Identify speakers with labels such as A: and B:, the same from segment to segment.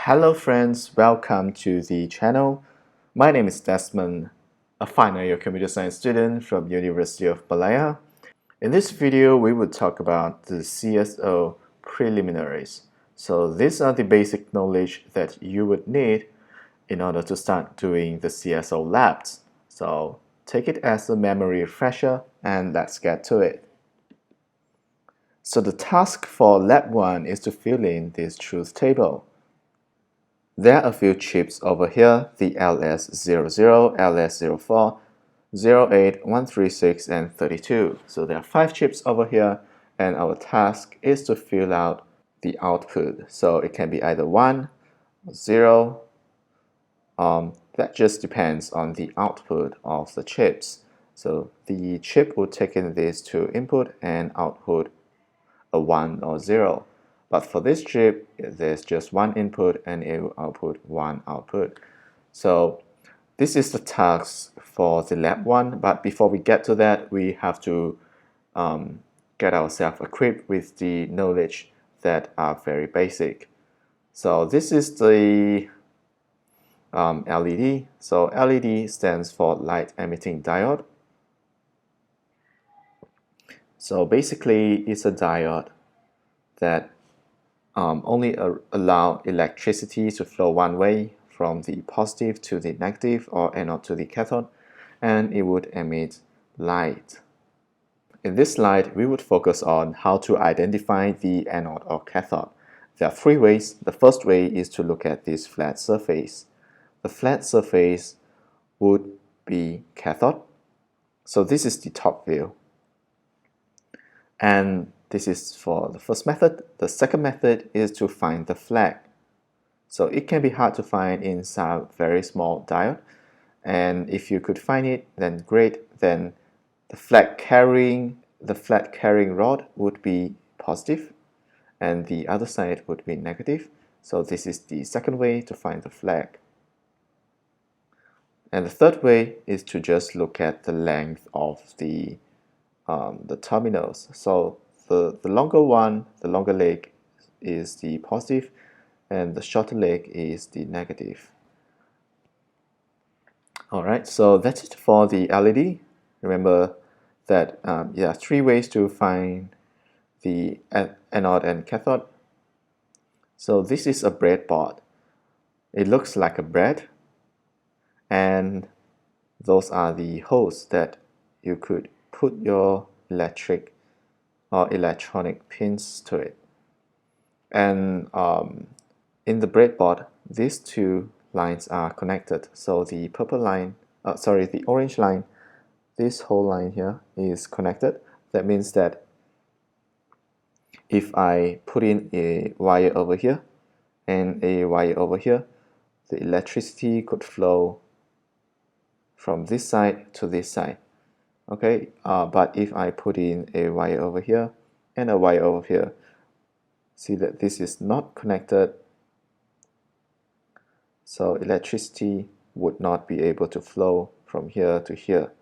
A: Hello friends, welcome to the channel. My name is Desmond, a final year computer science student from University of Malaya. In this video, we will talk about the CSO preliminaries. So these are the basic knowledge that you would need in order to start doing the CSO labs. So take it as a memory refresher and let's get to it. So the task for lab 1 is to fill in this truth table. There are a few chips over here, the LS00, LS04, 08, 136, and 32. So there are 5 chips over here, and our task is to fill out the output. So it can be either 1 or 0. That just depends on the output of the chips. So the chip will take in these two input and output a 1 or 0. But for this chip, there's just one input and it will output one output. So this is the task for the lab 1, but before we get to that, we have to get ourselves equipped with the knowledge that are very basic. So this is the LED. So LED stands for light emitting diode. So basically, it's a diode that only allow electricity to flow one way from the positive to the negative or anode to the cathode, and it would emit light. In this slide, we would focus on how to identify the anode or cathode. There are 3 ways. The first way is to look at this flat surface. The flat surface would be cathode. So this is the top view. And this is for the first method. The second method is to find the flag. So it can be hard to find inside very small diode. And if you could find it, then great. Then the flat carrying rod would be positive, and the other side would be negative. So this is the second way to find the flag. And the third way is to just look at the length of the terminals. So the longer one, the longer leg is the positive, and the shorter leg is the negative. Alright, so that's it for the LED. Remember that there are 3 ways to find the anode and cathode. So this is a breadboard. It looks like a bread, and those are the holes that you could put your electric or electronic pins to it. And in the breadboard, these 2 lines are connected. So the purple line, the orange line, this whole line here is connected. That means that if I put in a wire over here and a wire over here, the electricity could flow from this side to this side. Okay, but if I put in a wire over here and a wire over here, see that this is not connected, so electricity would not be able to flow from here to here.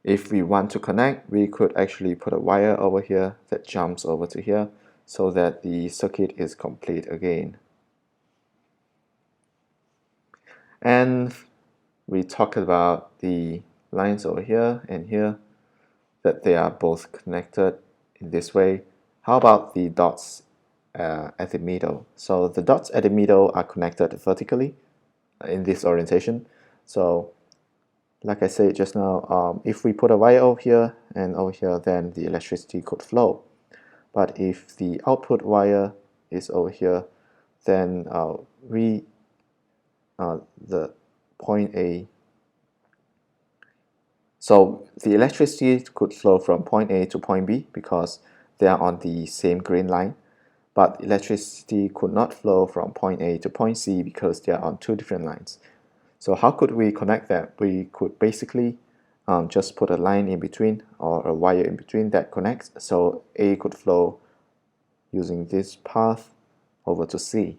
A: If we want to connect, we could actually put a wire over here that jumps over to here so that the circuit is complete again. And we talked about the lines over here and here, that they are both connected in this way. How about the dots at the middle? So the dots at the middle are connected vertically in this orientation. So like I said just now, if we put a wire over here and over here, then the electricity could flow. But if the output wire is over here, then the point A, so the electricity could flow from point A to point B because they are on the same green line, but electricity could not flow from point A to point C because they are on 2 different lines. So how could we connect that? We could basically just put a line in between or a wire in between that connects, so A could flow using this path over to C.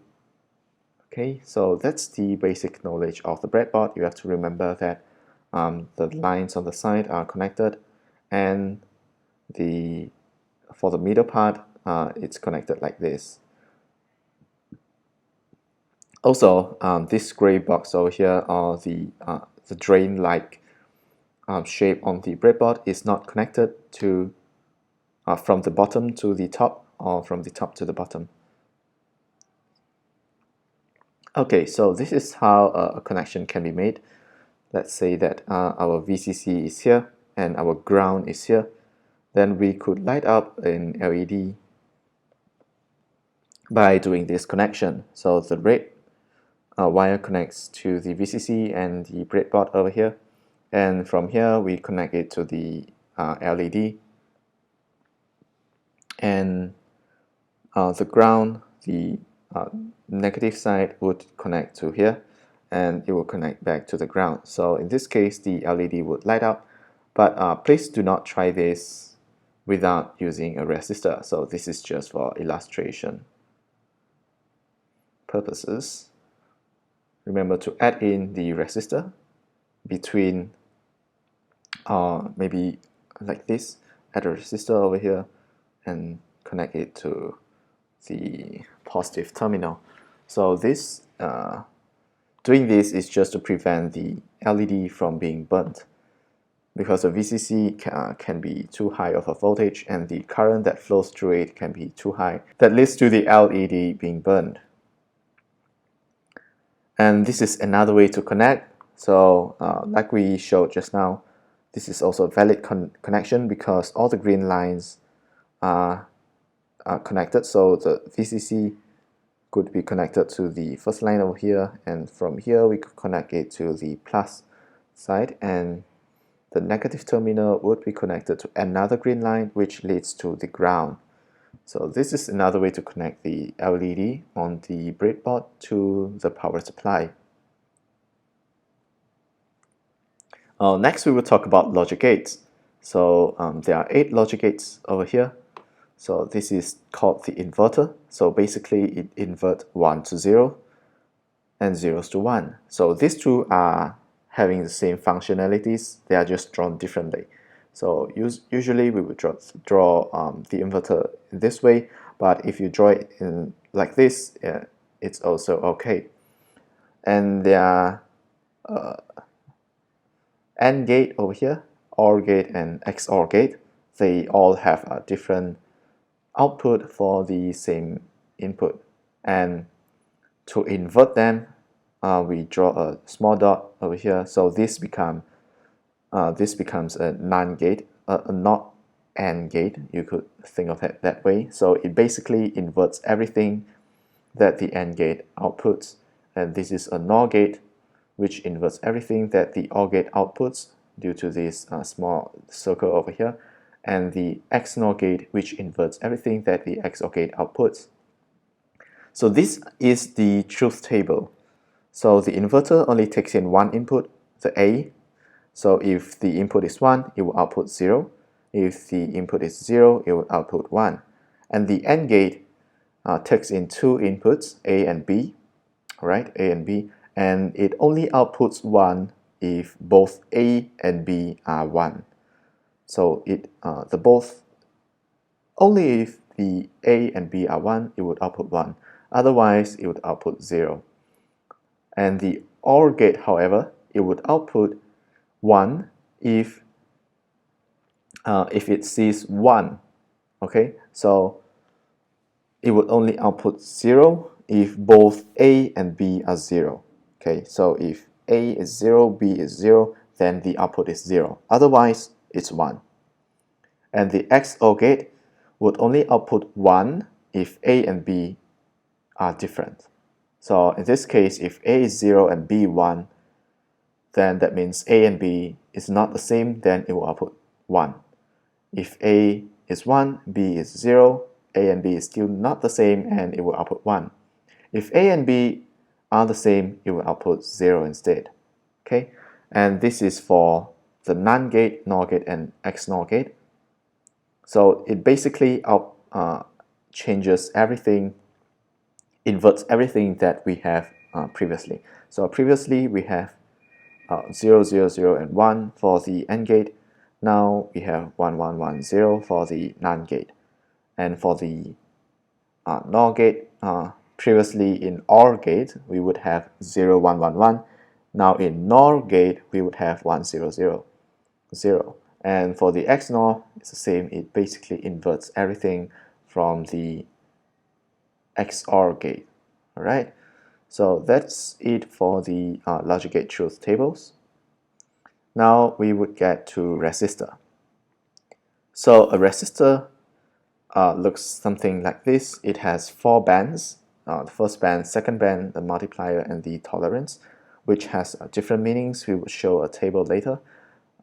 A: Okay, so that's the basic knowledge of the breadboard. You have to remember that the lines on the side are connected, and for the middle part, it's connected like this. Also, this gray box over here, or the drain-like shape on the breadboard, is not connected to from the bottom to the top or from the top to the bottom. Okay, so this is how a connection can be made. Let's say that our VCC is here and our ground is here. Then we could light up an LED by doing this connection. So the red wire connects to the VCC and the breadboard over here, and from here we connect it to the LED, and the ground, the negative side, would connect to here, and it will connect back to the ground. So in this case, the LED would light up, but please do not try this without using a resistor. So this is just for illustration purposes. Remember to add in the resistor between maybe like this, add a resistor over here and connect it to the positive terminal. So this doing this is just to prevent the LED from being burnt, because a VCC can be too high of a voltage and the current that flows through it can be too high. That leads to the LED being burned. And this is another way to connect. So like we showed just now, this is also a valid connection because all the green lines are connected. So the VCC could be connected to the first line over here, and from here we could connect it to the plus side, and the negative terminal would be connected to another green line which leads to the ground. So this is another way to connect the LED on the breadboard to the power supply. Next we will talk about logic gates. So there are 8 logic gates over here. So this is called the inverter. So basically it inverts 1 to 0 and 0s to 1. So these two are having the same functionalities, they are just drawn differently. So usually we would draw the inverter in this way, but if you draw it in like this, it's also okay. And there are AND gate over here, OR gate and XOR gate. They all have a different output for the same input, and to invert them, we draw a small dot over here. So this becomes a NAND gate, a not AND gate. You could think of it that way. So it basically inverts everything that the AND gate outputs, and this is a NOR gate, which inverts everything that the OR gate outputs due to this small circle over here, and the XNOR gate, which inverts everything that the XOR gate outputs. So this is the truth table. So the inverter only takes in one input, the A. So if the input is 1, it will output 0. If the input is 0, it will output 1. And the AND gate takes in 2 inputs, A and B, right? A and B, and it only outputs 1 if both A and B are 1. So only if the A and B are 1, it would output 1. Otherwise, it would output 0. And the OR gate, however, it would output 1 if it sees 1. Okay, so it would only output 0 if both A and B are 0. Okay, so if A is 0, B is 0, then the output is 0. Otherwise, it's 1. And the XOR gate would only output 1 if A and B are different. So in this case, if A is 0 and B 1, then that means A and B is not the same, then it will output 1. If A is 1, B is 0, A and B is still not the same, and it will output 1. If A and B are the same, it will output 0 instead. Okay, and this is for the NAND gate, NOR gate, and XNOR gate. So it basically changes everything, inverts everything that we have previously. So previously we have 0, 0, 0, and 1 for the AND gate. Now we have 1, 1, 1, 0 for the NAND gate. And for the NOR gate, Previously in OR gate, we would have 0, 1, 1, 1. Now in NOR gate, we would have 1, 0, 0, 0. And for the XNOR, it's the same. It basically inverts everything from the XOR gate. All right. So that's it for the logic gate truth tables. Now we would get to resistor. So a resistor looks something like this. It has 4 bands. The first band, second band, the multiplier, and the tolerance, which has different meanings. We will show a table later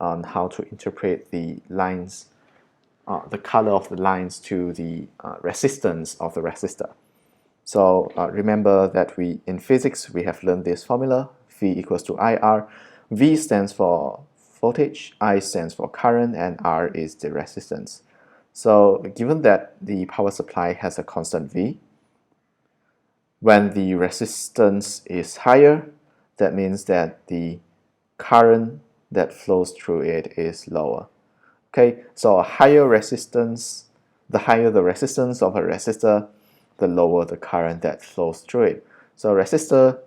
A: on how to interpret the lines, the color of the lines to the resistance of the resistor. So remember that in physics we have learned this formula: V equals to IR. V stands for voltage, I stands for current, and R is the resistance. So given that the power supply has a constant V, when the resistance is higher, that means that the current that flows through it is lower. Okay, so a higher resistance, the higher the resistance of a resistor, the lower the current that flows through it. So resistor,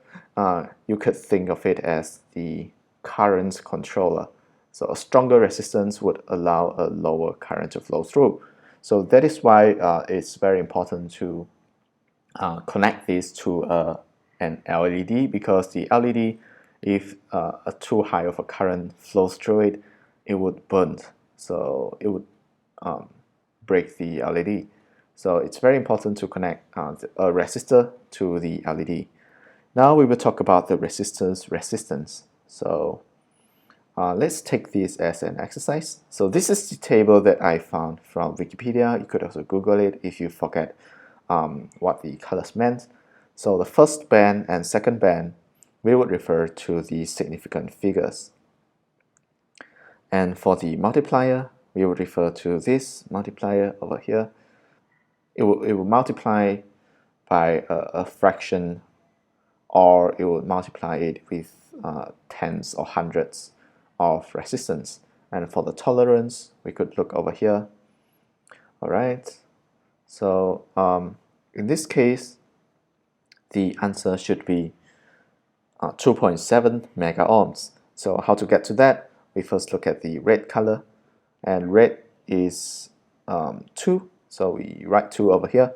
A: you could think of it as the current controller. So a stronger resistance would allow a lower current to flow through. So that is why it's very important to connect this to an LED, because the LED, if a too high of a current flows through it, it would burn. So it would break the LED. So it's very important to connect a resistor to the LED. Now we will talk about the resistor's resistance. So let's take this as an exercise. So this is the table that I found from Wikipedia. You could also Google it if you forget what the colors meant. So the first band and second band, we would refer to the significant figures. And for the multiplier, we would refer to this multiplier over here. It will multiply by a fraction, or it will multiply it with tens or hundreds of resistance. And for the tolerance, we could look over here. All right. So in this case, the answer should be 2.7 mega ohms. So how to get to that? We first look at the red color, and red is 2. So we write 2 over here.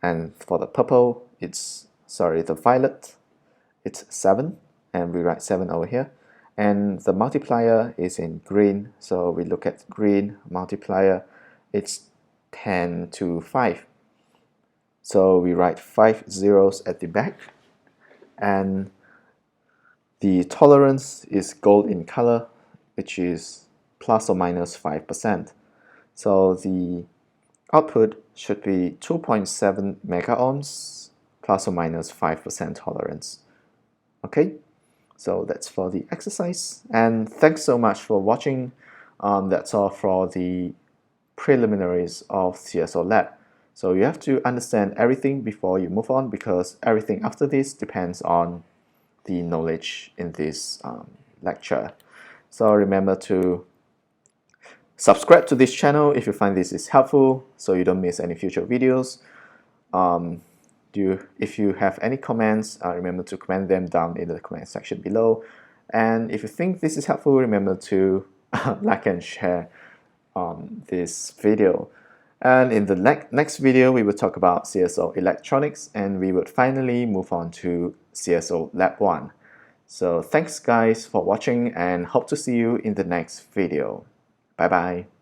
A: And for the purple, the violet, it's 7, and we write 7 over here. And the multiplier is in green, so we look at green multiplier, it's 10 to 5. So we write 5 zeros at the back. And the tolerance is gold in color, which is plus or minus 5%. So the output should be 2.7 mega ohms plus or minus 5% tolerance. Okay, so that's for the exercise. And thanks so much for watching. That's all for the preliminaries of CSO lab. So you have to understand everything before you move on, because everything after this depends on the knowledge in this lecture. So remember to subscribe to this channel if you find this is helpful, so you don't miss any future videos. If you have any comments, remember to comment them down in the comment section below. And if you think this is helpful, remember to like and share this video. And in the next video, we will talk about CSO electronics, and we would finally move on to CSO Lab 1. So thanks guys for watching, and hope to see you in the next video. Bye bye.